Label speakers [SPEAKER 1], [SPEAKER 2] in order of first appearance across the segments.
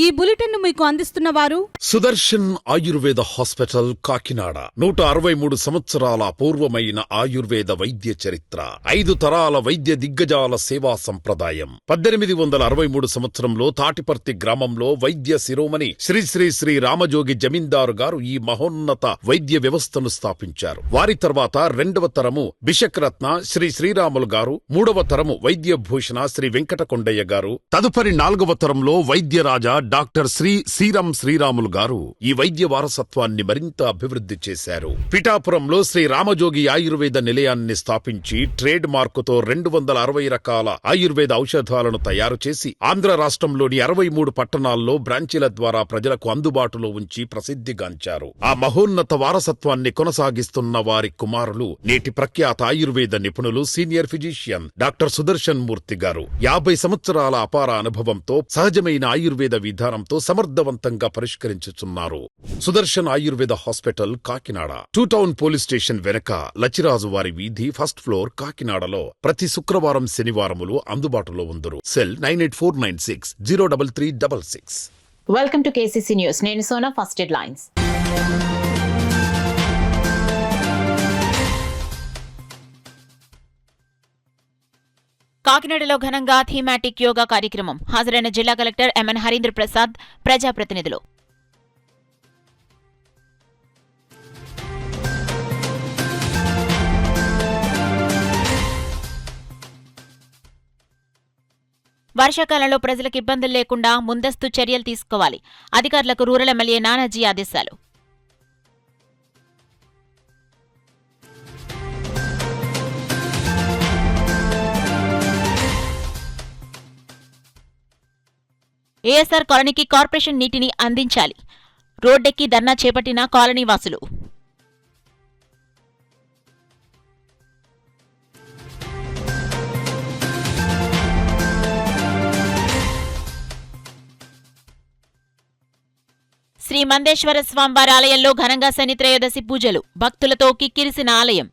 [SPEAKER 1] ఈ బులెటిన్ ను మీకు అందిస్తున్న వారు
[SPEAKER 2] సుదర్శన్ ఆయుర్వేద హాస్పిటల్ కాకినాడ. 163 సంవత్సరాల అపూర్వమైన ఆయుర్వేద వైద్య చరిత్ర, 5 తరాల వైద్య దిగ్గజాల సేవా సంప్రదాయం. 1863 సంవత్సరంలో తాటిపర్తి గ్రామంలో వైద్య శిరోమణి శ్రీ శ్రీ శ్రీ రామజోగి జమీందారు గారు ఈ మహోన్నత వైద్య వ్యవస్థను స్థాపించారు. వారి తర్వాత 2వ తరము బిషక్రత్న శ్రీ శ్రీరాములు గారు, 3వ తరము వైద్య భూషణ శ్రీ వెంకటకొండయ్య గారు, తదుపరి 4వ తరంలో వైద్యరాజా డాక్టర్ శ్రీ శ్రీరామ్ శ్రీరాములు గారు ఈ వైద్య వారసత్వాన్ని మరింత అభివృద్ధి చేశారు. పిఠాపురంలో శ్రీ రామజోగి ఆయుర్వేద నిలయాన్ని స్థాపించి ట్రేడ్ మార్కుతో 260 రకాల ఆయుర్వేద ఔషధాలను తయారు చేసి ఆంధ్ర రాష్ట్రంలోని 63 పట్టణాల్లో బ్రాంచీల ద్వారా ప్రజలకు అందుబాటులో ఉంచి ప్రసిద్ధిగాంచారు. ఆ మహోన్నత వారసత్వాన్ని కొనసాగిస్తున్న వారి కుమారులు నేటి ప్రఖ్యాత ఆయుర్వేద నిపుణులు senior physician doctor Sudarshan Murthy గారు. 50 సంవత్సరాల అపార అనుభవంతో సహజమైన ఆయుర్వేద విధానంతో సమర్థవంతంగా పరిష్కరించుచున్నారు. Sudarshan Ayurveda hospital Kakinada, 2 town police station వెనక లచ్చిరాజు వారి వీధి, 1st ఫ్లోర్, కాకినాడలో ప్రతి శుక్రవారం శనివారములు అందుబాటులో ఉందరు. Cell 9849603366.
[SPEAKER 3] Welcome to KCC news. నేను సోనా. First headlines. కాకినాడలో ఘనంగా థీమాటిక్ యోగా కార్యక్రమం. హాజరైన జిల్లా కలెక్టర్ ఎంఎన్ హరీంద్ర ప్రసాద్, ప్రజాప్రతినిధులు. వర్షాకాలంలో ప్రజలకు ఇబ్బందులు లేకుండా ముందస్తు చర్యలు తీసుకోవాలి. అధికారులకు రూరల్ ఎమ్మెల్యే నానాజీ ఆదేశాలు. ఏఎస్ఆర్ కాలనీకి కార్పొరేషన్ నీటిని అందించాలి. రోడ్డెక్కి ధర్నా చేపట్టిన కాలనీవాసులు. శ్రీ మందేశ్వర స్వామివారి ఆలయంలో ఘనంగా శని త్రయోదశి పూజలు. భక్తులతో కిక్కిరిసిన ఆలయం.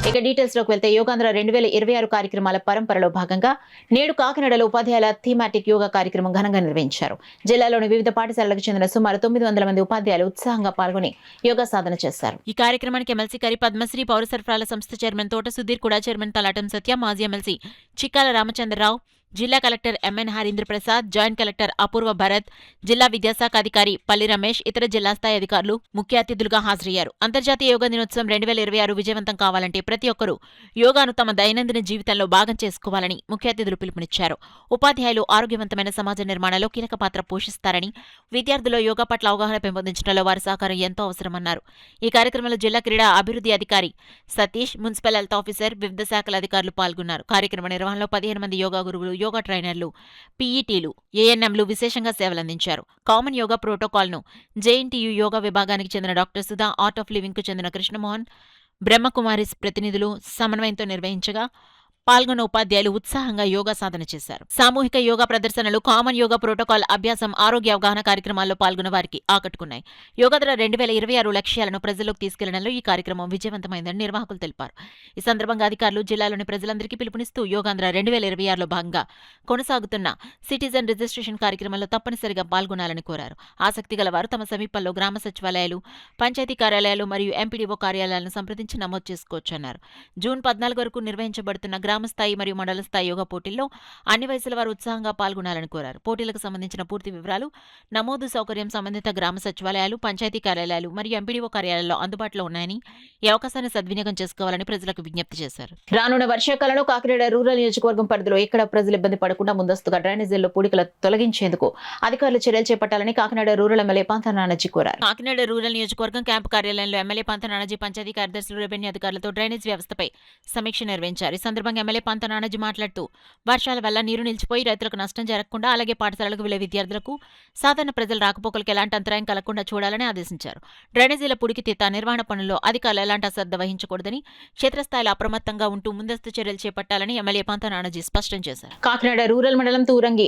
[SPEAKER 3] ఇక డీటెయిల్స్ లోకి వెళ్తే యోగాంధ్ర 2026 కార్యక్రమాల పరంపరలో భాగంగా నేడు కాకినాడలో ఉపాధ్యాయుల థీమాటిక్ యోగా కార్యక్రమం ఘనంగా నిర్వహించారు. జిల్లాలోని వివిధ పాఠశాలలకు చెందిన సుమారు 900 మంది ఉపాధ్యాయులు ఉత్సాహంగా పాల్గొని యోగా సాధన చేశారు. ఈ కార్యక్రమానికి ఎమ్మెల్సీ కరి పద్మశ్రీ, పౌర సరఫరాల సంస్థ చైర్మన్ తోట సుధీర్, కూడా చైర్మన్ తలాటం సత్య, మాజీ ఎమ్మెల్సీ చిక్కాల రామచంద్రరావు, జిల్లా collector MN Harindra Prasad, joint collector Apoorva Bharat, జిల్లా విద్యాశాఖ అధికారి పల్లి రమేష్, ఇతర జిల్లా స్థాయి అధికారులు ముఖ్య అతిథులుగా హాజరయ్యారు. అంతర్జాతీయ యోగా దినోత్సవం 2026 విజయవంతం కావాలంటే ప్రతి ఒక్కరూ యోగాను తమ దైనందిన జీవితంలో భాగం చేసుకోవాలని ముఖ్య అతిథులు పిలుపునిచ్చారు. ఉపాధ్యాయులు ఆరోగ్యవంతమైన సమాజ నిర్మాణంలో కీలక పాత్ర పోషిస్తారని, విద్యార్థుల్లో యోగా పట్ల అవగాహన పెంపొందించడంలో వారి సహకారం ఎంతో అవసరమన్నారు. ఈ కార్యక్రమంలో జిల్లా క్రీడా అభివృద్ధి అధికారి సతీష్, మున్సిపల్ హెల్త్ ఆఫీసర్, వివిధ శాఖల అధికారులు పాల్గొన్నారు. కార్యక్రమ నిర్వహణలో 15 మంది యోగా గురువులు, యోగా ట్రైనర్లు, పీఈటీలు, ఏఎన్ఎంలు విశేషంగా సేవలందించారు. కామన్ యోగా ప్రోటోకాల్ను జేఎన్టీయూ యోగా విభాగానికి చెందిన డాక్టర్ సుధా, ఆర్ట్ ఆఫ్ లివింగ్కు చెందిన కృష్ణమోహన్, బ్రహ్మకుమారిస్ ప్రతినిధులు సమన్వయంతో నిర్వహించగా పాల్గొన్న ఉపాధ్యాయులు ఉత్సాహంగా యోగా సాధన చేశారు. సామూహిక యోగా ప్రదర్శనలు, కామన్ యోగా ప్రోటోకాల్ అభ్యాసం, ఆరోగ్య అవగాహన కార్యక్రమాల్లో పాల్గొన్న వారికి ఆకట్టుకున్నాయి. యోగాంధ్ర 2026 లక్ష్యాలను ప్రజల్లోకి తీసుకెళ్లడంలో ఈ కార్యక్రమం విజయవంతమైందని నిర్వాహకులు తెలిపారు. ఈ సందర్భంగా అధికారులు జిల్లాలోని ప్రజలందరికీ పిలుపునిస్తూ యోగాంధ్ర 2026లో భాగంగా కొనసాగుతున్న సిటిజన్ రిజిస్ట్రేషన్ కార్యక్రమంలో తప్పనిసరిగా పాల్గొనాలని కోరారు. ఆసక్తి గల వారు తమ సమీపంలో గ్రామ సచివాలయాలు, పంచాయతీ కార్యాలయాలు మరియు ఎంపీడీఓ కార్యాలయాలను సంప్రదించి నమోదు చేసుకోవచ్చన్నారు. జూన్ 14 వరకు నిర్వహించబడుతున్న గ్రామస్థాయి మరియు మండల స్థాయి యోగా పోటీల్లో అన్ని వయసుల వారు ఉత్సాహంగా పాల్గొనాలని కోరారు. పోటీలకు సంబంధించిన పూర్తి వివరాలు, నమోదు సౌకర్యం సంబంధిత గ్రామ సచివాలయాలు, పంచాయతీ కార్యాలయాలు మరియు ఎంపీడీఓ కార్యాలయాల్లో అందుబాటులో ఉన్నాయని, ఈ అవకాశాన్ని సద్వినియోగం చేసుకోవాలని ప్రజలకు విజ్ఞప్తి చేశారు. రానున్న వర్షాకాలంలో కాకినాడ రూరల్ నియోజకవర్గం పరిధిలో ఎక్కడ ప్రజలు ఇబ్బంది పడకుండా ముందస్తుగా డ్రైనేజీల్లో పూడికలు తొలగించేందుకు అధికారులు చర్యలు చేపట్టాలని కాకినాడ రూరల్ ఎమ్మెల్యే పాంత నానాజీ కోరారు. కాకినాడ రూరల్ నియోజకవర్గం క్యాంపు కార్యాలయంలో ఎమ్మెల్యే పాంత నానాజీ పంచాయతీ కార్యదర్శులు, రెవెన్యూ అధికారులతో డ్రైనేజ్ వ్యవస్థపై సమీక్ష నిర్వహించారు. ఈ సందర్భంగా ఎమ్మెల్యే పాంత నానాజీ మాట్లాడుతూ వర్షాల వల్ల నీరు నిలిచిపోయి రైతులకు నష్టం జరగకుండా, అలాగే పాఠశాలలకు వెళ్లే విద్యార్థులకు, సాధారణ ప్రజల రాకపోకలకు ఎలాంటి అంతరాయం కలగకుండా చూడాలని ఆదేశించారు. డ్రైనేజీల పుడికితీత నిర్వహణ పనుల్లో అధికారులు ఎలాంటి అశ్రద్ధ వహించకూడదని, క్షేత్రస్థాయిలో అప్రమత్తంగా ఉంటూ ముందస్తు చర్యలు చేపట్టాలని ఎమ్మెల్యే పాంత నానాజీ స్పష్టం చేశారు. కాకినాడ రూరల్ మండలం తూరంగి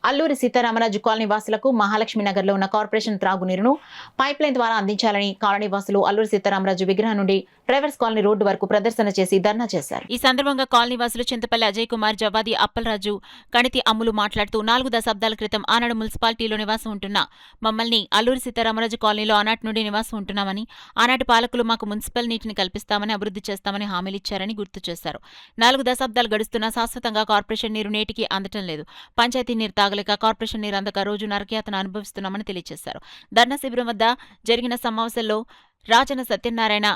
[SPEAKER 3] అల్లూరి సీతారామరాజు కాలనీ వాసులకు మహాలక్ష్మి నగర్ లో ఉన్న కార్పొరేషన్ త్రాగునీరును పైప్ లైన్ ద్వారా అందించాలని కాలనీ వాసులు అల్లూరి సీతారామరాజు విగ్రహం నుండి డ్రైవర్స్ కాలనీ రోడ్డు వరకు ప్రదర్శన చేసి ధర్నా చేశారు. ఈ సందర్భంగా కాలనీ వాసులు చింతపల్లి అజయ్ కుమార్, జవాది అప్పలరాజు, కణితి అమ్ములు మాట్లాడుతూ 4 దశాబ్దాల క్రితం ఆనాడు మున్సిపాలిటీలో నివాసం ఉంటున్న మమ్మల్ని అల్లూరి సీతారామరాజు కాలనీలో ఆనాటి నుండి నివాసం ఉంటున్నామని, ఆనాటి పాలకులు మాకు మున్సిపల్ నీటిని కల్పిస్తామని, అభివృద్ధి చేస్తామని హామీలిచ్చారని గుర్తు చేశారు. 4 దశాబ్దాలు గడుస్తున్నా శాశ్వతంగా కార్పొరేషన్ నీరు నేటికి అందటం లేదు. పంచాయతీ నీరు తాగలేక కార్పొరేషన్ నీరు అందక రోజు నరకయాతన అనుభవిస్తున్నామని తెలియజేశారు. ధర్నా శిబిరం వద్ద జరిగిన సమావేశంలో రాజన సత్యనారాయణ,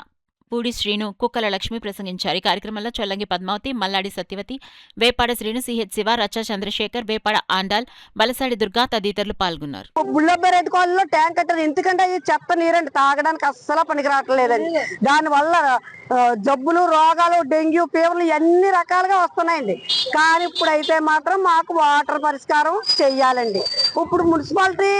[SPEAKER 3] పూడి శ్రీను, కుక్కల లక్ష్మి ప్రసంగించారు. ఈ కార్యక్రమంలో చొల్లంగి పద్మావతి, మల్లాడి సత్యవతి, వేపాడ శ్రీను, సిహెచ్ శివ, రచ్చ చంద్రశేఖర్, వేపాడ ఆండాల్, బలసాడి దుర్గా తదితరులు పాల్గొన్నారు.
[SPEAKER 4] బుల్లబ్బరెడ్డి కాలనీలో ట్యాంక్ కట్టారు. ఎందుకంటే ఈ చెత్త నీరండి తాగడానికి అస్సలు పనికి రావట్లేదండి. దానివల్ల జబ్బులు, రోగాలు, డెంగ్యూ ఫీవర్లు అన్ని రకాలుగా వస్తున్నాయండి. కానీ ఇప్పుడైతే మాత్రం మాకు వాటర్ పరిష్కారం చెయ్యాలండి. ఇప్పుడు మున్సిపాలిటీ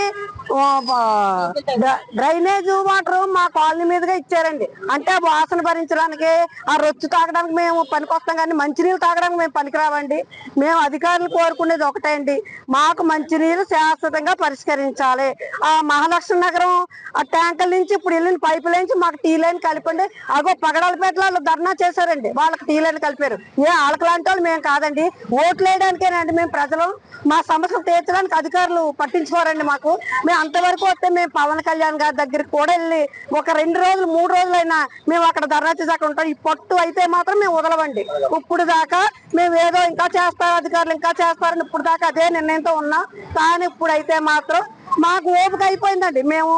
[SPEAKER 4] డ్రైనేజ్ వాటర్ మా కాలనీ మీదుగా ఇచ్చారండి. అంటే వాసన భరించడానికి, ఆ రొచ్చు తాగడానికి మేము పనికొస్తాం, కానీ మంచినీళ్ళు తాగడానికి మేము పనికిరావండి. మేము అధికారులు కోరుకునేది ఒకటే అండి, మాకు మంచినీళ్ళు శాశ్వతంగా పరిష్కరించాలి. ఆ మహాలక్ష్మి నగరం ఆ ట్యాంకుల నుంచి ఇప్పుడు వెళ్ళిన పైపు నుంచి మాకు టీ లైన్ కలిపండి. అగో పగడాలపేటలో ధర్నా చేశారండి, వాళ్ళకి టీ లైన్ కలిపారు. వాళ్ళకి లాంటి వాళ్ళు మేము కాదండి, ఓట్లు వేయడానికేనండి మేము ప్రజలు. మా సమస్యలు తీర్చడానికి అధికారులు పట్టించుకోరండి మాకు. మేము అంతవరకు వస్తే మేము పవన్ కళ్యాణ్ గారి దగ్గరికి కూడా వెళ్ళి ఒక 2 రోజులు 3 రోజులైనా మేము అక్కడ ధర్నా చేసి అక్కడ ఉంటాం. ఈ పట్టు అయితే మాత్రం మేము వదలవండి. ఇప్పుడు దాకా మేము ఏదో ఇంకా చేస్తారు, అధికారులు ఇంకా చేస్తారని ఇప్పుడు దాకా అదే నిర్ణయంతో ఉన్నాం. కానీ ఇప్పుడైతే మాత్రం మాకు ఓపిక అయిపోయిందండి. మేము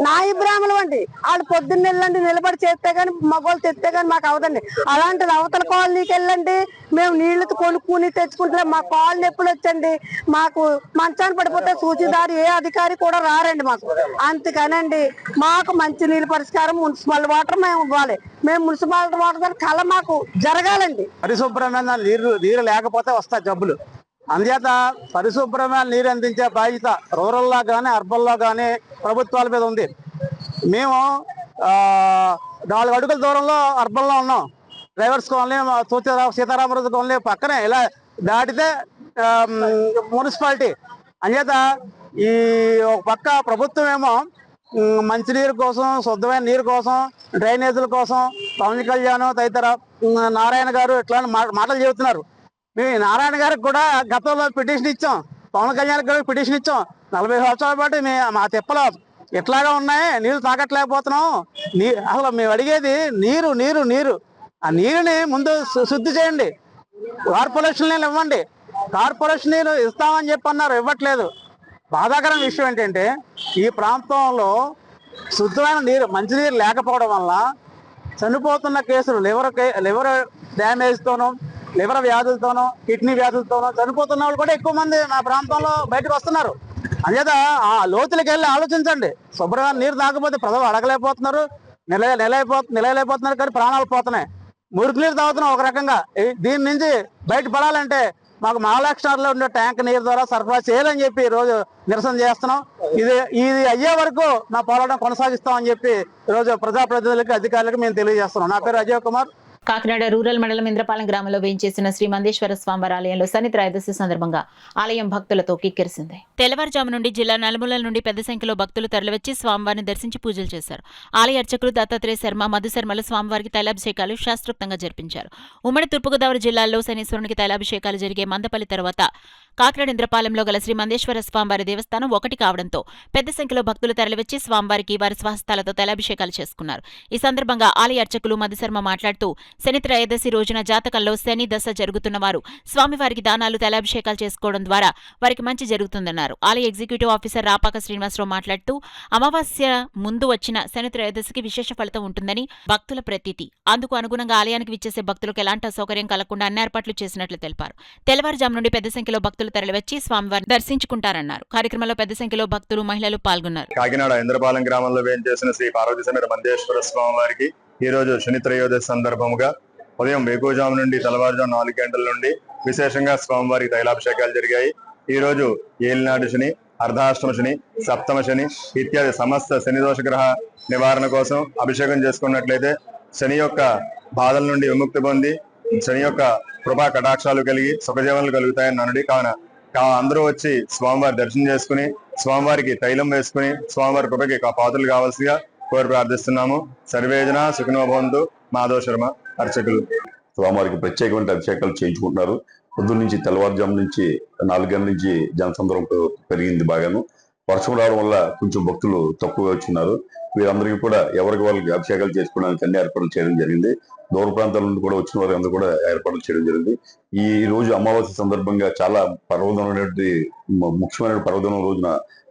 [SPEAKER 4] నాయి బ్రాహ్మణులు అండి. వాళ్ళు పొద్దున్న వెళ్ళండి, నిలబడి చేస్తే గానీ, మగవాళ్ళు తెస్తే గానీ మాకు అవదండి. అలాంటిది అవతల కాలనీకి వెళ్ళండి, మేము నీళ్లు కొనుక్కుని తెచ్చుకుంటే మా కాలనీ ఎప్పుడు వచ్చండి. మాకు మంచాన్ని పడిపోతే సూచిదారు ఏ అధికారి కూడా రారండి మాకు. అందుకనండి మాకు మంచి నీళ్ళ పరిష్కారం మున్సిపల్ వాటర్ మేము ఇవ్వాలి. మేము మున్సిపాలిటీ వాటర్ కళ మాకు జరగాలండి.
[SPEAKER 5] పరిశుభ్రమైన నీరు లేకపోతే వస్తాయి జబ్బులు. అందుచేత పరిశుభ్రమైన నీరు అందించే బాధ్యత రూరల్లో కానీ అర్బన్లో కానీ ప్రభుత్వాల మీద ఉంది. మేము 4 అడుగుల దూరంలో అర్బన్లో ఉన్నాం. డ్రైవర్స్ కాలనీ, సీతారామరాజు కాలనీ పక్కనే. ఇలా దాటితే మున్సిపాలిటీ. అందుచేత ఈ ఒక పక్క ప్రభుత్వం ఏమో మంచినీరు కోసం, శుద్ధమైన నీరు కోసం, డ్రైనేజీల కోసం పవన్ కళ్యాణ్ తదితర నారాయణ గారు ఇట్లాంటి మాటలు చెబుతున్నారు. మేము నారాయణ గారికి కూడా గతంలో పిటిషన్ ఇచ్చాం, పవన్ కళ్యాణ్ గారికి పిటిషన్ ఇచ్చాం. 40 సంవత్సరాల పాటు మా తిప్పలో ఇట్లాగా ఉన్నాయి, నీళ్లు తాగట్లేకపోతున్నాం. అసలు మేము అడిగేది నీరు నీరు నీరు. ఆ నీరుని ముందు శుద్ధి చేయండి, కార్పొరేషన్ నీళ్ళు ఇవ్వండి. కార్పొరేషన్ నీళ్ళు ఇస్తామని చెప్పి అన్నారు, ఇవ్వట్లేదు. బాధాకరమైన విషయం ఏంటంటే ఈ ప్రాంతంలో శుద్ధమైన నీరు, మంచినీరు లేకపోవడం వల్ల చనిపోతున్న కేసులు లివర్ డ్యామేజ్తోనూ, లివర్ వ్యాధులతోనూ, కిడ్నీ వ్యాధులతోనూ చనిపోతున్న వాళ్ళు కూడా ఎక్కువ మంది మా ప్రాంతంలో బయటకు వస్తున్నారు. అంచేత ఆ లోతులకు వెళ్ళి ఆలోచించండి. శుభ్రమైన నీరు తాగకపోతే ప్రజలు అడగలేకపోతున్నారు, నిలయలేకపోతున్నారు, కానీ ప్రాణాలు పోతున్నాయి. మురికి నీరు తాగుతున్నాం ఒక రకంగా. దీని నుంచి బయటపడాలంటే మాకు మహాలక్ష్మిలో ఉండే ట్యాంక్ నీరు ద్వారా సరఫరా చేయాలని చెప్పి ఈరోజు నిరసన చేస్తున్నాం. ఇది అయ్యే వరకు మా పోరాటం కొనసాగిస్తామని చెప్పి ఈరోజు ప్రజాప్రతినిధులకు, అధికారులకు మేము తెలియజేస్తున్నాం. నా పేరు అజయ్ కుమార్.
[SPEAKER 3] కాకినాడ రూరల్ మండలం ఇంద్రపాలెం గ్రామంలో వేయించేసిన శ్రీ మందేశ్వర స్వామివారి ఆలయంలో శని త్రయోదశి సందర్భంగా ఆలయం భక్తులతో కిక్కిరిసింది. తెల్లవారుజాము నుండి జిల్లా నలుమూలల నుండి పెద్ద సంఖ్యలో భక్తులు తరలివచ్చి స్వామివారిని దర్శించి పూజలు చేశారు. ఆలయ అర్చకులు దత్తాత్రేయ శర్మ, మధు శర్మలు స్వామివారికి తైలాభిషేకాలు శాస్త్రోక్తంగా జరిపించారు. ఉమ్మడి తూర్పుగోదావరి జిల్లాల్లో శనీశ్వరునికి తైలాభిషేకాలు జరిగే మందపల్లి తర్వాత కాకినాడ ఇంద్రపాలెంలో గల శ్రీ మందేశ్వర స్వామివారి దేవస్థానం ఒకటి కావడంతో పెద్ద సంఖ్యలో భక్తులు తరలివచ్చి స్వామివారికి వారి స్వహస్తాలతో తైలాభిషేకాలు చేసుకున్నారు. ఈ సందర్భంగా ఆలయ అర్చకులు మధుశర్మ మాట్లాడుతూ శని త్రయోదశి రోజున జాతకంలో శని దశ జరుగుతున్న వారు స్వామివారికి దానాలు, తైలాభిషేకాలు చేసుకోవడం ద్వారా వారికి మంచి జరుగుతుందన్నారు. ఆలయ ఎగ్జిక్యూటివ్ ఆఫీసర్ రాపాక శ్రీనివాసరావు మాట్లాడుతూ అమావాస్య ముందు వచ్చిన శని త్రయోదశికి విశేష ఫలితం ఉంటుందని భక్తుల ప్రతీతి. అందుకు అనుగుణంగా ఆలయానికి విచ్చేసే భక్తులకు ఎలాంటి అసౌకర్యం కలగకుండా అన్ని ఏర్పాట్లు చేసినట్లు తెలిపారు. తెల్లవారుజాము నుండి పెద్ద సంఖ్యలో భక్తులు తరలివచ్చి స్వామివారిని దర్శించుకుంటారన్నారు. కార్యక్రమంలో పెద్ద సంఖ్యలో భక్తులు, మహిళలు పాల్గొన్నారు.
[SPEAKER 6] కాకినాడ ఇంద్రపాలెం గ్రామంలో వేయించేసిన శ్రీ పార్వతీ సమేత మందేశ్వర స్వామి వారికి ఈ రోజు శని త్రయోదశి సందర్భముగా ఉదయం వేకువజాము నుండి తెల్లవారుజాము 4 గంటల నుండి విశేషంగా స్వామివారికి తైలాభిషేకాలు జరిగాయి. ఈ రోజు ఏలినాడు శని, అర్ధాష్టమ శని, సప్తమ శని ఇత్యాది సమస్త శని దోష గ్రహ నివారణ కోసం అభిషేకం చేసుకున్నట్లయితే శని యొక్క బాధల నుండి విముక్తి పొంది శని యొక్క కృపా కటాక్షాలు కలిగి సుఖజీవనాలు కలుగుతాయని అనుడి. కావున అందరూ వచ్చి స్వామివారి దర్శనం చేసుకుని స్వామివారికి తైలం వేసుకుని స్వామివారి కృపకి పాత్రలు కావాల్సిగా కోరి ప్రార్థిస్తున్నాము. సర్వేజన సుఖినో భవంతు. మాధవ్ శర్మ, అర్చకులు.
[SPEAKER 7] స్వామివారికి ప్రత్యేకమైన అభిషేకాలు చేయించుకుంటున్నారు. పొద్దున్న నుంచి తెల్లవారుజాము నుంచి 4 గంటల నుంచి జనసంద్రం పెరిగింది బాగాను. వర్షం రావడం వల్ల కొంచెం భక్తులు తక్కువగా వచ్చిన్నారు. వీరందరికీ కూడా ఎవరికి వాళ్ళకి అభిషేకాలు చేసుకోవడానికి అన్ని ఏర్పాట్లు చేయడం జరిగింది. దూర ప్రాంతాల నుండి కూడా వచ్చిన వారికి అందరూ కూడా ఏర్పాట్లు చేయడం జరిగింది. ఈ రోజు అమావాస్య సందర్భంగా చాలా పర్వదినమైనటువంటి ముఖ్యమైన పర్వదినం రోజున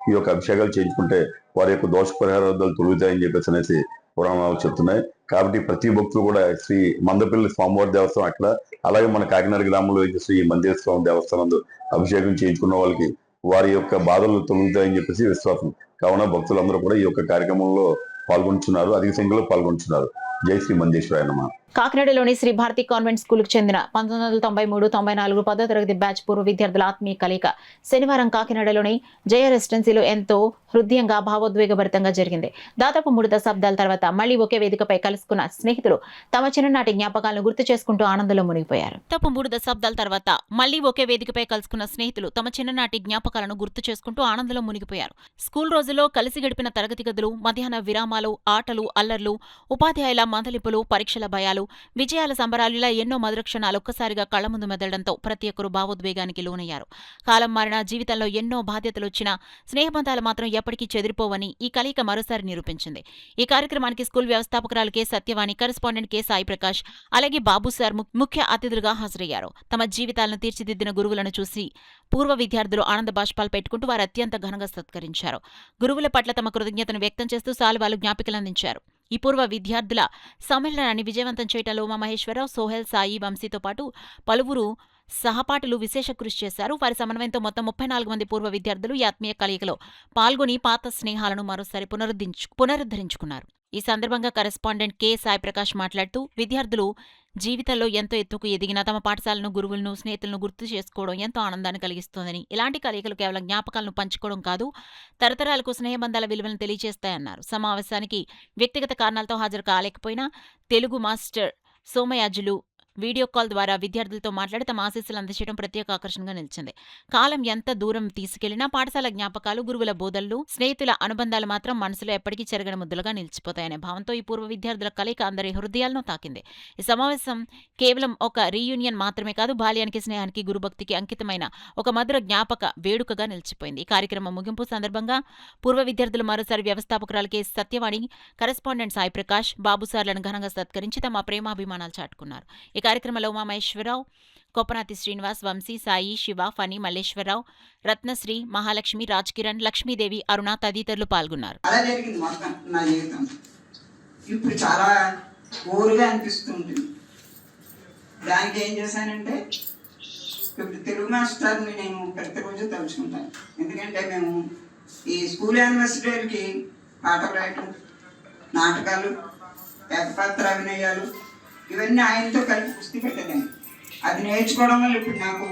[SPEAKER 7] ఈ యొక్క అభిషేకాలు చేయించుకుంటే వారి యొక్క దోష పరిహారాలు తొలుగుతాయని చెప్పేసి అనేసి పురాణాలు చెప్తున్నాయి. కాబట్టి ప్రతి భక్తులు కూడా శ్రీ మందపల్లి స్వామివారి దేవస్థానం అక్కడ, అలాగే మన కాకినాడ గ్రామంలో శ్రీ మందిర స్వామి దేవస్థానం అభిషేకం చేయించుకున్న వాళ్ళకి వారి యొక్క బాధలు తొలుగుతాయని చెప్పేసి విశ్వాసం. కావున భక్తులందరూ కూడా ఈ యొక్క కార్యక్రమంలో పాల్గొంటున్నారు, అధిక సంఖ్యలో పాల్గొంటున్నారు. జై శ్రీ మందేశ్వరాయ నమః.
[SPEAKER 3] కాకినాడలోని శ్రీ భారతి కాన్వెంట్ స్కూల్కు చెందిన 1993-94 10వ తరగతి బ్యాచ్ పూర్వ విద్యార్థుల ఆత్మీయ కలయిక శనివారం కాకినాడలోని జయ రెసిడెన్సీలో ఎంతో హృదయంగా భావోద్వేగభరితంగా జరిగింది. దాదాపు 3 దశాబ్దాల తర్వాత మళ్లీ ఒకే వేదికపై కలుసుకున్న స్నేహితులు తమ చిన్ననాటి జ్ఞాపకాలను గుర్తు చేసుకుంటూ ఆనందంలో మునిగిపోయారు. దాదాపు 3 దశాబ్దాల తర్వాత మళ్లీ ఒకే వేదికపై కలుసుకున్న స్నేహితులు తమ చిన్ననాటి జ్ఞాపకాలను గుర్తు చేసుకుంటూ ఆనందంలో మునిగిపోయారు. స్కూల్ రోజుల్లో కలిసి గడిపిన తరగతి గదులు, మధ్యాహ్న విరామాలు, ఆటలు, అల్లర్లు, ఉపాధ్యాయుల మందలింపులు, పరీక్షల భయాలు, విజయాల సంబరాలు, ఇలా ఎన్నో మధుర క్షణాలు ఒక్కసారిగా కళ్ల ముందు మెదలడంతో ప్రతి ఒక్కరూ భావోద్వేగానికి లోనయ్యారు. కాలం మారినా జీవితంలో ఎన్నో బాధ్యతలు వచ్చినా స్నేహబంధాలు మాత్రం ఎప్పటికీ చెదిరిపోవని ఈ కలయిక మరోసారి నిరూపించింది. ఈ కార్యక్రమానికి స్కూల్ వ్యవస్థాపకురాలు K Satyavani, correspondent K Sai Prakash, అలాగే బాబు సార్ ముఖ్య అతిథులుగా హాజరయ్యారు. తమ జీవితాలను తీర్చిదిద్దిన గురువులను చూసి పూర్వ విద్యార్థులు ఆనంద బాష్పాలు పెట్టుకుంటూ వారు అత్యంత ఘనంగా సత్కరించారు. గురువుల పట్ల తమ కృతజ్ఞతను వ్యక్తం చేస్తూ శాలువాలు, జ్ఞాపికలు అందించారు. ఈ పూర్వ విద్యార్థుల సమ్మేళనాన్ని విజయవంతం చేయడంలో ఉమామహేశ్వరరావు, సోహెల్, సాయి, వంశీతో పాటు పలువురు సహపాఠులు విశేష కృషి చేశారు. వారి సమన్వయంతో మొత్తం 34 మంది పూర్వ విద్యార్థులు ఈ ఆత్మీయ కలయికలో పాల్గొని పాత స్నేహాలను మరోసారి పునరుద్ధరించుకున్నారు. ఈ సందర్భంగా కరెస్పాండెంట్ కె సాయి ప్రకాష్ మాట్లాడుతూ విద్యార్థులు జీవితంలో ఎంతో ఎత్తుకు ఎదిగిన తమ పాఠశాలను, గురువులను, స్నేహితులను గుర్తు చేసుకోవడం ఎంతో ఆనందాన్ని కలిగిస్తోందని, ఇలాంటి కలయికలు కేవలం జ్ఞాపకాలను పంచుకోవడం కాదు, తరతరాలకు స్నేహబంధాల విలువలను తెలియజేస్తాయన్నారు. సమావేశానికి వ్యక్తిగత కారణాలతో హాజరు కాలేకపోయినా Telugu master Somayajulu video call ద్వారా విద్యార్థులతో మాట్లాడి తమ ఆశీస్సులు అందజేయడం ప్రత్యేక ఆకర్షణగా నిలిచింది. కాలం ఎంత దూరం తీసుకెళ్లినా పాఠశాల జ్ఞాపకాలు, గురువుల బోధనలు, స్నేహితుల అనుబంధాలు మాత్రం మనసులో ఎప్పటికీ చెరగని ముద్దులుగా నిలిచిపోతాయనే భావంతో ఈ పూర్వ విద్యార్థుల కలయిక అందరి హృదయాలను తాకింది. ఈ సమావేశం కేవలం ఒక రీయూనియన్ మాత్రమే కాదు, బాల్యానికి, స్నేహానికి, గురుభక్తికి అంకితమైన ఒక మధుర జ్ఞాపక వేడుకగా నిలిచిపోయింది. ఈ కార్యక్రమం ముగింపు సందర్భంగా పూర్వ విద్యార్థులు మరోసారి వ్యవస్థాపకురాలు కె సత్యవాణి, కరెస్పాండెంట్ సాయి ప్రకాష్, బాబుసార్లను ఘనంగా సత్కరించి తమ ప్రేమాభిమానాలు చాటుకున్నారు. ఈ కార్యక్రమంలో ఉమామహేశ్వరరావు, కొప్పనాతి శ్రీనివాస్, వంశీ, సాయి, శివ, ఫణి, మల్లేశ్వరరావు, రత్నశ్రీ, మహాలక్ష్మి, రాజ్ కిరణ్, లక్ష్మీదేవి, అరుణ తదితరులు పాల్గొన్నారు.
[SPEAKER 8] అలా జరిగింది మొత్తం నా జీవితం. ఇప్పుడు చాలా బోరుగా అనిపిస్తుంది. దానికి ఏం చేశానంటే ఇప్పుడు తెలుగు మాస్టర్ని నేను ప్రతిరోజు తలుచుకుంటాను. ఎందుకంటే మేము ఈ స్కూల్ యానివర్సరీకి పాటలు రాయటం, నాటకాలు, ఏకపాత్ర అభినయాలు ఇవన్నీ ఆయనతో కలిపి కుస్తీ పెట్టేదాన్ని. అది నేర్చుకోవడం వల్ల ఇప్పుడు నాకు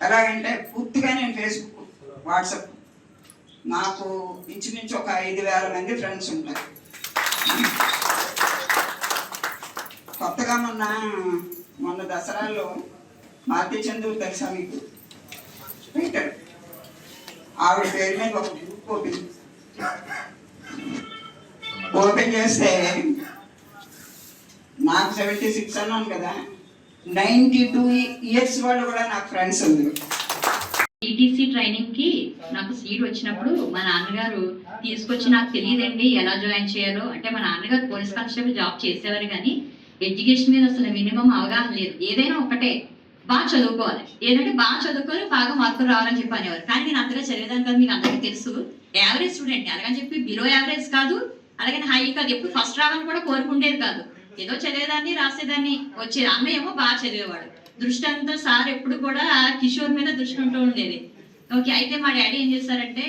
[SPEAKER 8] ఎలాగంటే పూర్తిగా నేను ఫేస్బుక్, వాట్సాప్, నాకు ఇంచుమించు ఒక 5,000 మంది ఫ్రెండ్స్ ఉంటారు. కొత్తగా మొన్న దసరాల్లో మారుతి చంద్రు తెలుసా మీకు, పెట్టాడు. ఆవిడ పేరు మీద ఒక గ్రూప్ ఓపెన్ చేస్తే నాకు 76 అన్నాను కదా, 92 ఇయర్స్ వాళ్ళు కూడా నాకు ఫ్రెండ్స్ ఉంది.
[SPEAKER 9] టీటీసీ ట్రైనింగ్ కి నాకు సీట్ వచ్చినప్పుడు మా నాన్నగారు తీసుకొచ్చి, నాకు తెలియదండి ఎలా జాయిన్ చేయాలో, అంటే మా నాన్నగారు పోలీస్ కానిస్టేబుల్ జాబ్ చేసేవారు కానీ ఎడ్యుకేషన్ మీద అసలు మినిమం అవగాహన లేదు. ఏదైనా ఒకటే బాగా చదువుకోవాలి, ఏదంటే బాగా చదువుకోవాలి, బాగా మార్కులు రావాలని చెప్పి అనేవారు. కానీ నేను అంతగా చదివేదాన్ని కాదు, మీకు అందరికీ తెలుసు. యావరేజ్ స్టూడెంట్, అలాగని చెప్పి బిలో యావరేజ్ కాదు, అలాగని హై కాదు, ఎప్పుడు ఫస్ట్ రావాలని కూడా కోరుకుండేది కాదు. ఏదో చదివేదాన్ని, రాసేదాన్ని, వచ్చేది. అన్నయ్య ఏమో బాగా చదివేవాడు. దృష్టి అంతా సార్ ఎప్పుడు కూడా కిషోర్ మీద దృష్టి ఉంటూ ఉండేది. ఓకే, అయితే మా డాడీ ఏం చేశారంటే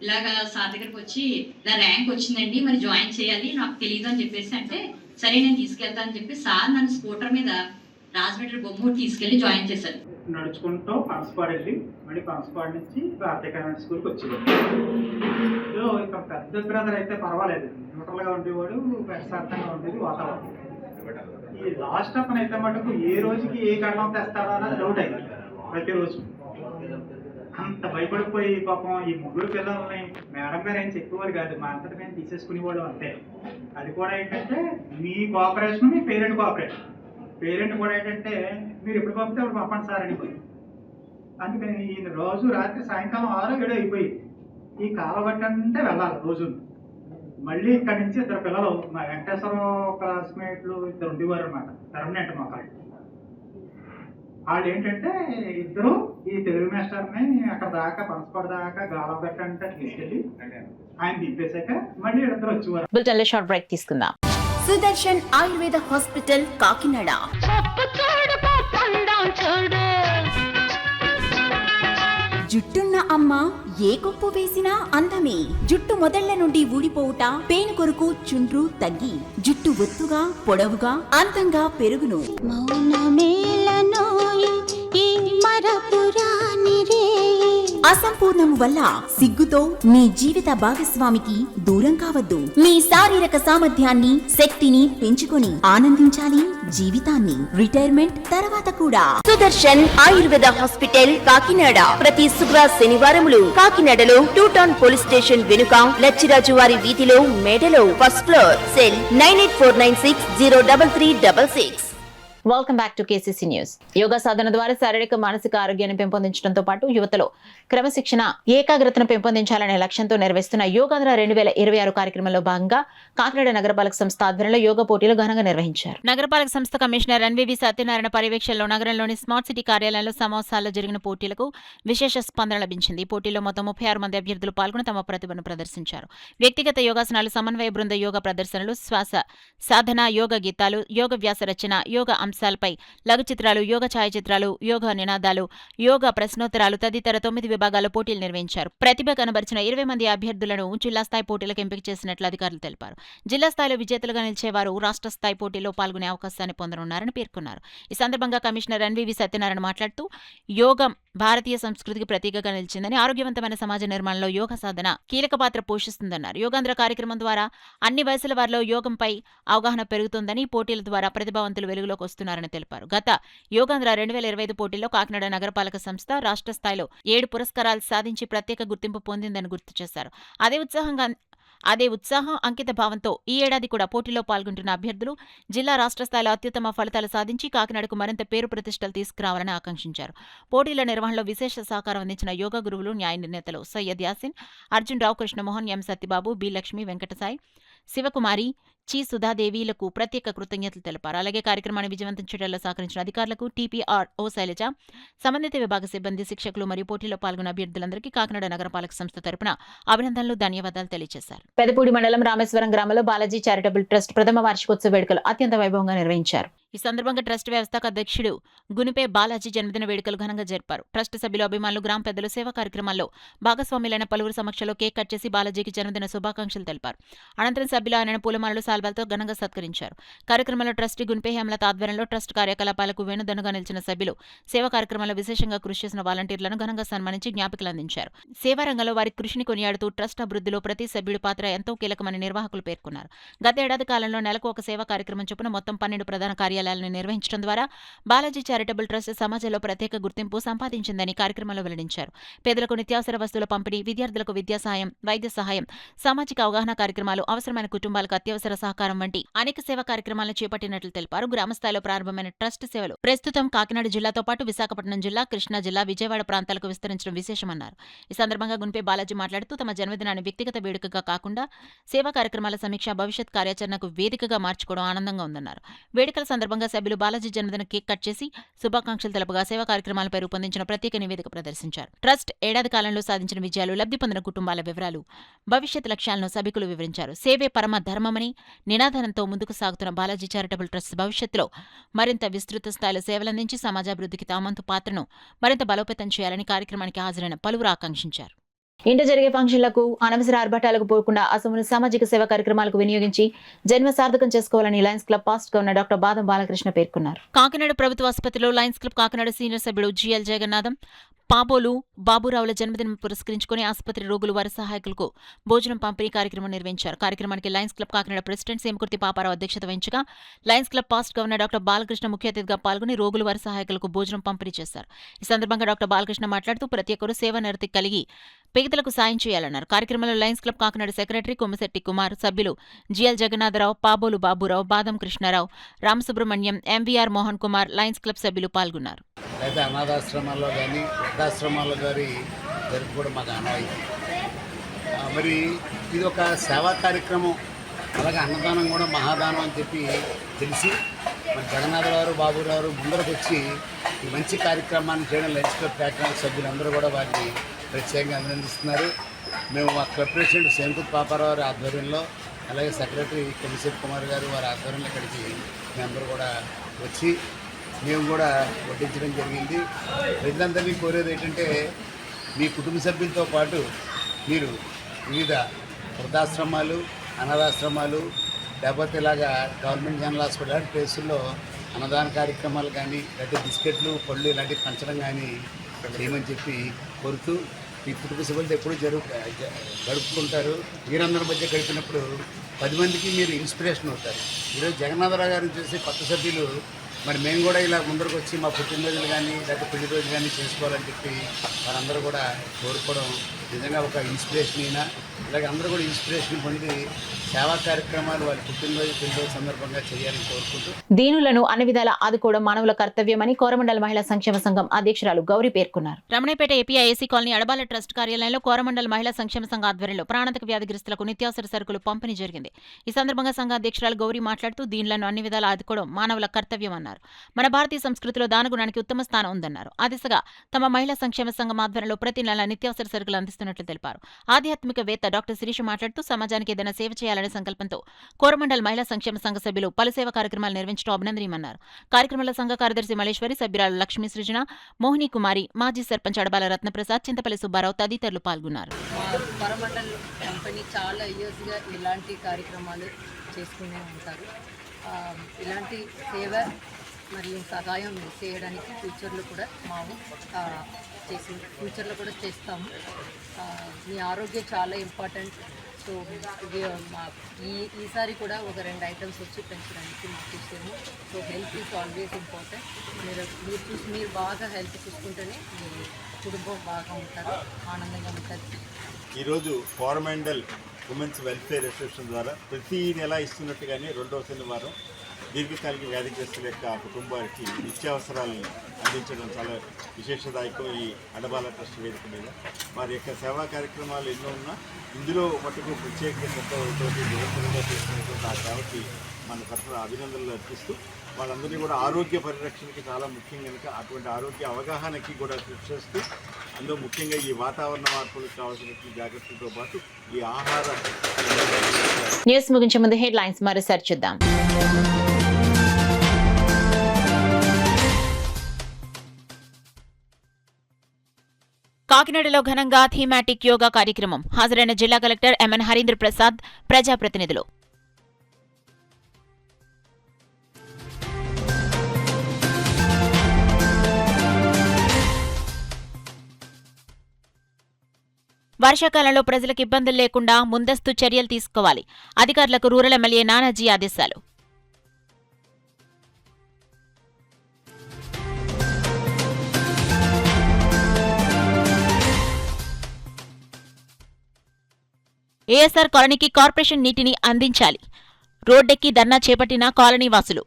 [SPEAKER 9] ఇలాగా సార్ దగ్గరకు వచ్చి ఇలా ర్యాంక్ వచ్చిందండి, మరి జాయిన్ చేయాలి, నాకు తెలియదు అని చెప్పేసి అంటే సరే నేను తీసుకెళ్తాను అని చెప్పి సార్ నన్ను స్కూటర్ మీద రాజమండ్రి బొమ్మూరు తీసుకెళ్లి జాయిన్ చేశారు.
[SPEAKER 5] నడుచుకుంటూ పనసపాడు వెళ్ళి మళ్ళీ పనసపాడు నుంచి భారతీయ కాన్వెంట్ స్కూల్కి వచ్చేది. ఇక పెద్ద బ్రదర్ అయితే పర్వాలేదు, న్యూట్రల్గా ఉండేవాడు, ప్రశాంతంగా ఉండేది వాతావరణం. ఈ లాస్ట్ అతను అయితే మటుకు ఏ రోజుకి ఏ కారణం తెస్తాడో అన్నది డౌట్ అయింది ప్రతిరోజు.
[SPEAKER 10] భయపడిపోయి పాపం ఈ ముగ్గురు పిల్లల్ని మేడం గారు ఏం చెప్పేవారు కాదు, మా అంతటి మేము తీసేసుకునేవాళ్ళు అంతే. అది కూడా ఏంటంటే మీ కోఆపరేషన్, మీ పేరెంట్ కోఆపరేషన్. పేరెంట్ కూడా ఏంటంటే మీరు ఎప్పుడు పంపితే అప్పుడు పంపండి సార్ అనిపోయి. అందుకని ఈ రోజు రాత్రి సాయంకాలం 6 7 అయిపోయి ఈ కాలబట్టంటే వెళ్ళాలి రోజు. మళ్ళీ ఇక్కడి నుంచి 2 పిల్లలు, మా వెంకటేశ్వరరావు క్లాస్మేట్లు 2 ఉండేవారు అనమాట, పర్మనెంట్ మొక్కలు. వాళ్ళు ఏంటంటే ఇద్దరు ఈ తెలుగు మాస్టర్ని అక్కడ దాకా పనసపడ దాకా గాలబట్ట అంటే తీసుకెళ్ళి ఆయన దింపేశాక మళ్ళీ ఇద్దరు వచ్చేవారు.
[SPEAKER 3] బులెటిన్ లో షార్ట్ బ్రేక్ తీసుకుందాం.
[SPEAKER 1] సుదర్శన్ ఆయుర్వేద హాస్పిటల్ కాకినాడ. జుట్టున్న అమ్మ ఏ కొప్పు వేసినా అందమే. జుట్టు మొదళ్ల నుండి ఊడిపోవుట, పేను కొరకు చుండ్రు తగ్గి జుట్టు ఒత్తుగా పొడవుగా అందంగా పెరుగును. అసంపూర్ణము వల్ల సిగ్గుతో మీ జీవిత భాగస్వామికి దూరం కావద్దు. మీ శారీరక సామర్థ్యాన్ని, శక్తిని పెంచుకొని ఆనందించాలి జీవితాన్ని, రిటైర్మెంట్ తర్వాత కూడా. సుదర్శన్ ఆయుర్వేద హాస్పిటల్ కాకినాడ. ప్రతి శుక్ర శనివారములు కాకినాడలో 2 టౌన్ పోలీస్ స్టేషన్ వెనుక లచ్చిరాజు వారి వీధిలో మేడలో first floor. Cell 9849603366.
[SPEAKER 3] Welcome back to KCC news. Yoga సాధన ద్వారా శారీరక మానసిక ఆరోగ్యాన్ని పెంపొందించడంతో పాటు యువతలో క్రమశిక్షణ, ఏకాగ్రతను పెంపొందించాలనే లక్ష్యంతో నిర్వహిస్తున్న యోగాంధ్ర 2026 కార్యక్రమంలో భాగంగా కాకినాడ నగరపాలక సంస్థ ఆధ్వర్యంలో యోగా పోటీలు ఘనంగా నిర్వహించారు. నగరపాలక సంస్థ కమిషనర్ ఎన్వీవి సత్యనారాయణ పర్యవేక్షణలో నగరంలోని స్మార్ట్ సిటీ కార్యాలయంలో సమావేశాల్లో జరిగిన పోటీలకు విశేష స్పందన లభించింది. ఈ పోటీల్లో మొత్తం 36 మంది అభ్యర్థులు పాల్గొని తమ ప్రతిభను ప్రదర్శించారు. వ్యక్తిగత యోగాసనాలు, సమన్వయ బృంద యోగా ప్రదర్శనలు, శ్వాస సాధన, యోగ గీతాలు, యోగ వ్యాస రచన, యోగ అంశాలపై లఘు చిత్రాలు, యోగ ఛాయాచిత్రాలు, యోగ నినాదాలు, యోగ ప్రశ్నోత్తరాలు తదితర 9 విభాగాల్లో పోటీలు నిర్వహించారు. ప్రతిభ కనబరిచిన 20 మంది అభ్యర్థులను జిల్లా స్థాయి పోటీలకు ఎంపిక చేసినట్లు అధికారులు తెలిపారు. జిల్లా స్థాయిలో విజేతలుగా నిలిచేవారు రాష్ట్ర స్థాయి పోటీల్లో పాల్గొనే అవకాశాన్ని పొందనున్నారని పేర్కొన్నారు. ఈ సందర్భంగా కమిషనర్ ఎన్వీవి సత్యనారాయణ మాట్లాడుతూ యోగం భారతీయ సంస్కృతికి ప్రతీకగా నిలిచిందని, ఆరోగ్యవంతమైన సమాజ నిర్మాణంలో యోగ సాధన కీలక పాత్ర పోషిస్తుందన్నారు. యోగాంధ్ర కార్యక్రమం ద్వారా అన్ని వయసుల వారిలో యోగంపై అవగాహన పెరుగుతుందని, పోటీల ద్వారా ప్రతిభావంతులు వెలుగులోకి వస్తున్నారని తెలిపారు. గత యోగాంధ్ర 2025 పోటీల్లో కాకినాడ నగరపాలక సంస్థ రాష్ట్ర స్థాయిలో 7 పురస్కారాలు సాధించి ప్రత్యేక గుర్తింపు పొందిందని గుర్తు చేశారు. అదే ఉత్సాహం, అంకిత భావంతో ఈ ఏడాది కూడా పోటీలో పాల్గొంటున్న అభ్యర్థులు జిల్లా రాష్ట్ర స్థాయిలో అత్యుత్తమ ఫలితాలు సాధించి కాకినాడకు మరింత పేరు ప్రతిష్టలు తీసుకురావాలని ఆకాంక్షించారు. పోటీల నిర్వహణలో విశేష సహకారం అందించిన యోగా గురువులు, న్యాయ నిర్ణేతలు సయ్యద్ యాసిన్, అర్జున్ రావు, కృష్ణమోహన్, ఎం సత్యబాబు, బి లక్ష్మి, వెంకటసాయి, శివకుమారి, చి సుధాదేవిలకు ప్రత్యేక కృతజ్ఞతలు తెలిపారు. అలాగే కార్యక్రమాన్ని విజయవంతం చేయడంలో సహకరించిన అధికారులకు, టీపీఆర్ఓ శైలజ, సంబంధిత విభాగ సిబ్బంది, శిక్షకులు మరియు పోటీలో పాల్గొన్న అభ్యర్థులందరికీ కాకినాడ నగరపాలక సంస్థ తరపున అభినందనలు, ధన్యవాదాలు తెలియజేశారు. పెదపూడి మండలం రామేశ్వరం గ్రామంలో బాలాజీ చారిటబుల్ ట్రస్ట్ ప్రథమ వార్షికోత్సవ వేడుకలు అత్యంత వైభవంగా నిర్వహించారు. ఈ సందర్భంగా ట్రస్ట్ వ్యవస్థాపక అధ్యక్షుడు గునిపే బాలాజీ జన్మదిన వేడుకలు ఘనంగా జరిపారు. ట్రస్ట్ సభ్యులు, అభిమానులు, గ్రామ పెద్దలు సేవా కార్యక్రమాల్లో భాగస్వాములైన పలువురు సమక్షంలో కేక్ కట్ చేసి బాలాజీకి జన్మదిన శుభాకాంక్షలు తెలిపారు. అనంతరం సభ్యులు ఆయన పూలమాలలు, సాల్వాలతో ఘనంగా సత్కరించారు. కార్యక్రమంలో ట్రస్టీ గునిపే హేమలత ఆధ్వర్యంలో ట్రస్ట్ కార్యకలాపాలకు వెనుదన్నుగా నిలిచిన సభ్యులు, సేవా కార్యక్రమాల్లో విశేషంగా కృషి చేసిన వాలంటీర్లను ఘనంగా సన్మానించి జ్ఞాపికలు అందించారు. సేవా రంగంలో వారి కృషిని కొనియాడుతూ ట్రస్ట్ అభివృద్ధిలో ప్రతి సభ్యుడి పాత్ర ఎంతో కీలకమని నిర్వాహకులు పేర్కొన్నారు. గత ఏడాది కాలంలో నెలకు ఒక సేవా కార్యక్రమం చొప్పున మొత్తం 12 ప్రధాన కార్యాలయాలను నిర్వహించడం ద్వారా బాలాజీ చారిటబుల్ ట్రస్ట్ సమాజంలో ప్రత్యేక గుర్తింపు సంపాదించిందని కార్యక్రమంలో వెల్లడించారు. పేదలకు నిత్యావసర వస్తువుల పంపిణీ, విద్యార్థులకు విద్యా సహాయం, వైద్య సహాయం, సామాజిక అవగాహన కార్యక్రమాలు, అవసరమైన కుటుంబాలకు అత్యవసర సహకారం వంటి అనేక సేవా కార్యక్రమాలను చేపట్టినట్లు తెలిపారు. గ్రామస్థాయిలో ప్రారంభమైన ట్రస్ట్ సేవలు ప్రస్తుతం కాకినాడ జిల్లాతో పాటు విశాఖపట్నం జిల్లా, కృష్ణా జిల్లా, విజయవాడ ప్రాంతాలకు విస్తరించడం విశేషమన్నారు. ఈ సందర్భంగా గునిపే బాలాజీ మాట్లాడుతూ తమ జన్మదినాన్ని వ్యక్తిగత వేడుకగా కాకుండా సేవా కార్యక్రమాల సమీక్ష, భవిష్యత్ కార్యాచరణకు వేదికగా మార్చుకోవడం ఆనందంగా ఉందన్నారు. వేడుకల సందర్భంగా సభ్యులు బాలాజీ జన్మదిన కేక్ కట్ చేసి శుభాకాంక్షలు తెలుపగా సేవా కార్యక్రమాలపై రూపొందించిన ప్రత్యేక నివేదిక ప్రదర్శించారు. ట్రస్ట్ ఏడాది కాలంలో సాధించిన విజయాలు, లబ్ధి పొందిన కుటుంబాల వివరాలు, భవిష్యత్ లక్ష్యాలను సభికులు వివరించారు. సేవే పరమ ధర్మమని నినాదంతో ముందుకు సాగుతున్న బాలాజీ చారిటబుల్ ట్రస్ట్ భవిష్యత్తులో మరింత విస్తృత స్థాయిలో సేవలందించి సమాజాభివృద్ధికి తామంతు పాత్రను మరింత బలోపేతం చేయాలని కార్యక్రమానికి హాజరైన పలువురు ఆకాంక్షించారు. ఇంట జరిగే ఫంక్షన్లకు, అనవసర ఆర్భాటాలకు పోకుండా అసమును సామాజిక సేవా కార్యక్రమాలకు వినియోగించి జన్మ సార్థకం చేసుకోవాలని Lions club past governor doctor బాదం బాలకృష్ణ పేర్కొన్నారు. కాకినాడ ప్రభుత్వ ఆసుపత్రిలో లయన్స్ క్లబ్ కాకినాడ సీనియర్ సభ్యుడు జిఎల్ జగన్నాథం పాబోలు బాబురావుల జన్మదినం పురస్కరించుకుని ఆసుపత్రి రోగులు వారి సహాయకులకు భోజనం పంపిణీ కార్యక్రమం నిర్వహించారు. కార్యక్రమానికి lions club Kakinada president Semakurthi Paparao అధ్యక్షత వహించగా lions club past governor doctor Balakrishna ముఖ్య అతిథిగా పాల్గొని రోగులు వారి సహాయకులకు భోజనం పంపిణీ చేశారు. ఈ సందర్భంగా డాక్టర్ బాలకృష్ణ మాట్లాడుతూ ప్రతి ఒక్కరూ సేవానిరతి కలిగి పేదలకు సాయం చేయాలన్నారు. కార్యక్రమంలో Lions club Kakinada secretary Kommisetti Kumar, సభ్యులు GL Jagannatharao, Pabolu Baburao, Badam Krishnarao, Ramasubrahmanyam, MVR Mohan Kumar, Lions Club సభ్యులు పాల్గొన్నారు.
[SPEAKER 11] అయితే అనాథాశ్రమాల్లో కానీ వృద్ధాశ్రమాల్లో కానీ జరుపుకోవడం మాకు ఆనవాయితీ. మరి ఇది ఒక సేవా కార్యక్రమం, అలాగే అన్నదానం కూడా మహాదానం అని చెప్పి తెలిసి మరి జగన్నాథరావు, బాబురావు ముందరకు వచ్చి ఈ మంచి కార్యక్రమాన్ని చేయడం లయన్స్ క్లబ్ కాకినాడ సభ్యులందరూ కూడా వారిని ప్రత్యేకంగా అభినందిస్తున్నారు. మేము మా క్లబ్ ప్రెసిడెంట్ సేమకుర్తి పాపారావు గారి ఆధ్వర్యంలో, అలాగే సెక్రటరీ కొమ్మిశెట్టి కుమార్ గారు వారి ఆధ్వర్యంలో ఇక్కడికి మేమందరూ కూడా వచ్చి మేము కూడా వడ్డించడం జరిగింది. ప్రజలందరినీ కోరేది ఏంటంటే మీ కుటుంబ సభ్యులతో పాటు మీరు వివిధ వృద్ధాశ్రమాలు, అనాథాశ్రమాలు, లేకపోతే ఇలాగా గవర్నమెంట్ జనరల్ హాస్పిటల్ లాంటి ప్లేసుల్లో అన్నదాన కార్యక్రమాలు కానీ, లేకపోతే బిస్కెట్లు, పళ్ళు ఇలాంటివి పంచడం కానీ చేయమని చెప్పి కోరుతూ ఈ కుటుంబ సభ్యులతో ఎప్పుడూ గడుపుకుంటారు. మీరందరి మధ్య గడిపినప్పుడు 10 మందికి మీరు ఇన్స్పిరేషన్ అవుతారు. ఈరోజు జగన్నాథరావు గారిని చూసి కొత్త సభ్యులు మరి మేము కూడా ఇలా ముందరకు వచ్చి మా పుట్టినరోజులు కానీ లేకపోతే పెళ్లి రోజులు కానీ చేసుకోవాలని చెప్పి వారందరూ కూడా కోరుకోవడం నిజంగా ఒక ఇన్స్పిరేషన్ అయినా, ఇలాగే అందరూ కూడా ఇన్స్పిరేషన్ పొంది సేవా కార్యక్రమాలు వాళ్ళ పుట్టినరోజు, పెళ్లి రోజు సందర్భంగా చేయాలని కోరుకుంటూ
[SPEAKER 3] దీనులను అన్ని విధాలా ఆదుకోవడం మానవుల కర్తవ్యమని కోరమండల్ మహిళా సంక్షేమ సంఘం అధ్యక్షురాలు గౌరీ పేర్కొన్నారు. రమణపేట ఏపీఐఏసీ కాలనీ అడబాల ట్రస్ట్ కార్యాలయంలో కోరమండల్ మహిళా సంక్షేమ సంఘ ఆధ్వర్యంలో ప్రాణాంతక వ్యాధిగ్రస్తులకు నిత్యావసర సరుకులు పంపిణీ జరిగింది. ఈ సందర్భంగా సంఘ అధ్యక్షురాలు గౌరీ మాట్లాడుతూ దీనులను అన్ని విధాలా ఆదుకోవడం మానవుల కర్తవ్యం అన్నారు. మన భారతీయ సంస్కృతిలో దానగుణానికి ఉత్తమ స్థానం ఉందన్నారు. ఆ దిశగా తమ మహిళా సంక్షేమ సంఘం ఆధ్వర్యంలో ప్రతి నెల నిత్యావసర సరుకులు అందిస్తున్నట్లు తెలిపారు. ఆధ్యాత్మికవేత్త డాక్టర్ శిరీష మాట్లాడుతూ సమాజానికి ఏదైనా సేవ చేయాలనే సంకల్పంతో కోరమండల్ మహిళా సంక్షేమ సంఘ సభ్యులు పలు సేవా కార్యక్రమాలు నిర్వహించడం అభినందనీయమన్నారు. కార్యక్రమంలో సంఘ కార్యదర్శి మల్లేశ్వరి, సభ్యురాలు లక్ష్మీ సృజన, మోహిని కుమారి, మాజీ సర్పంచ్ అడబాల రత్నప్రసాద్, చింతపల్లి సుబ్బారావు తదితరులు పాల్గొన్నారు.
[SPEAKER 12] కోరమండల్ కంపెనీ చాలా ఇయర్స్గా ఇలాంటి కార్యక్రమాలు చేసుకునే ఉంటారు. ఇలాంటి సేవ మరియు సహాయం చేయడానికి ఫ్యూచర్లో కూడా ఫ్యూచర్లో కూడా చేస్తాము. మీ ఆరోగ్యం చాలా ఇంపార్టెంట్. సో ఈసారి కూడా ఒక 2 ఐటమ్స్ వచ్చి పెంచడానికి మాకు చూసాము. So health is always important. మీరు బాగా హెల్త్ చూసుకుంటేనే మీ కుటుంబం బాగా ఉంటారు, ఆనందంగా ఉంటుంది.
[SPEAKER 13] ఈరోజు కోరమండల్ ఉమెన్స్ వెల్ఫేర్ అసోసియేషన్ ద్వారా ప్రతి నెల ఇస్తున్నట్టుగానే 2వ శనివారం దీర్ఘకాలిక వ్యాధిగ్రస్తుల యొక్క కుటుంబానికి నిత్యావసరాలను అందించడం చాలా విశేషదాయకం. ఈ అడబాల ట్రస్ట్ వేదిక మీద వారి యొక్క సేవా కార్యక్రమాలు ఎన్నో ఉన్నా ఇందులో మటుకు ప్రత్యేక శ్రద్ధతో నిరంతరంగా చేస్తున్నటువంటి ఆ సేవకి మన తరఫున అభినందనలు అర్పిస్తూ వాళ్ళందరినీ కూడా ఆరోగ్య పరిరక్షణకి చాలా ముఖ్యం కనుక అటువంటి ఆరోగ్య అవగాహనకి కూడా కృషి చేస్తూ అందులో ముఖ్యంగా ఈ వాతావరణ మార్పులకు కావాల్సిన జాగ్రత్తలతో పాటు ఈ ఆహార
[SPEAKER 3] న్యూస్ ముగించే ముందు హెడ్లైన్స్ మరోసారి చూద్దాం. కాకినాడలో ఘనంగా థీమాటిక్ యోగా కార్యక్రమం. హాజరైన జిల్లా కలెక్టర్ ఎంఎన్ హరీంద్ర ప్రసాద్, ప్రజాప్రతినిధులు. వర్షాకాలంలో ప్రజలకు ఇబ్బందులు లేకుండా ముందస్తు చర్యలు తీసుకోవాలి. అధికారులకు రూరల్ ఎమ్మెల్యే నానాజీ ఆదేశాలు. ఏఎస్ఆర్ కాలనీకి కార్పొరేషన్ నీటిని అందించాలి. రోడ్డెక్కి ధర్నా చేపట్టిన కాలనీ వాసులు.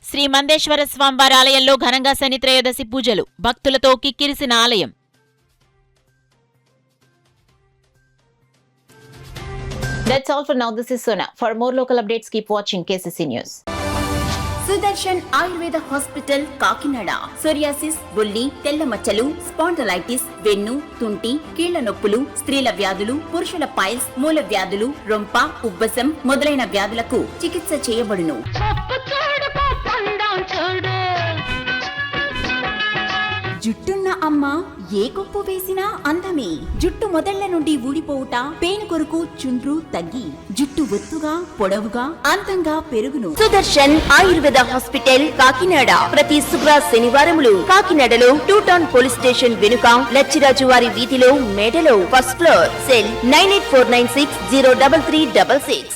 [SPEAKER 3] శ్రీ మందేశ్వర స్వామివారి ఆలయంలో ఘనంగా శని త్రయోదశి పూజలు. భక్తులతో కిక్కిరిసిన ఆలయం. That's all for now. This is Sona. For more local updates, keep watching KCC News.
[SPEAKER 1] Sudarshan Ayurveda hospital Kakinada. Psoriasis, బొల్లి, తెల్ల మచ్చలు, స్పాండలైటిస్, వెన్ను, తుంటి, కీళ్ల నొప్పులు, స్త్రీల వ్యాధులు, పురుషుల పైల్స్, మూల వ్యాధులు, రొంప, ఉబ్బసం మొదలైన వ్యాధులకు చికిత్స చేయబడును. జుట్టున్న అమ్మ ఏ కొప్పు వేసినా అందమే. జుట్టు మొదళ్ల నుండి ఊడిపోవుట, పేను కొరకు చుండ్రు తగ్గి జుట్టు ఒత్తుగా పొడవుగా అందంగా పెరుగును. సుదర్శన్ ఆయుర్వేద హాస్పిటల్ కాకినాడ. ప్రతి శుక్ర శనివారములు కాకినాడలో 2 టౌన్ పోలీస్ స్టేషన్ వెనుక లచ్చిరాజు వారి వీధిలో మేడలో ఫస్ట్ ఫ్లోర్. సెల్ 9849603366.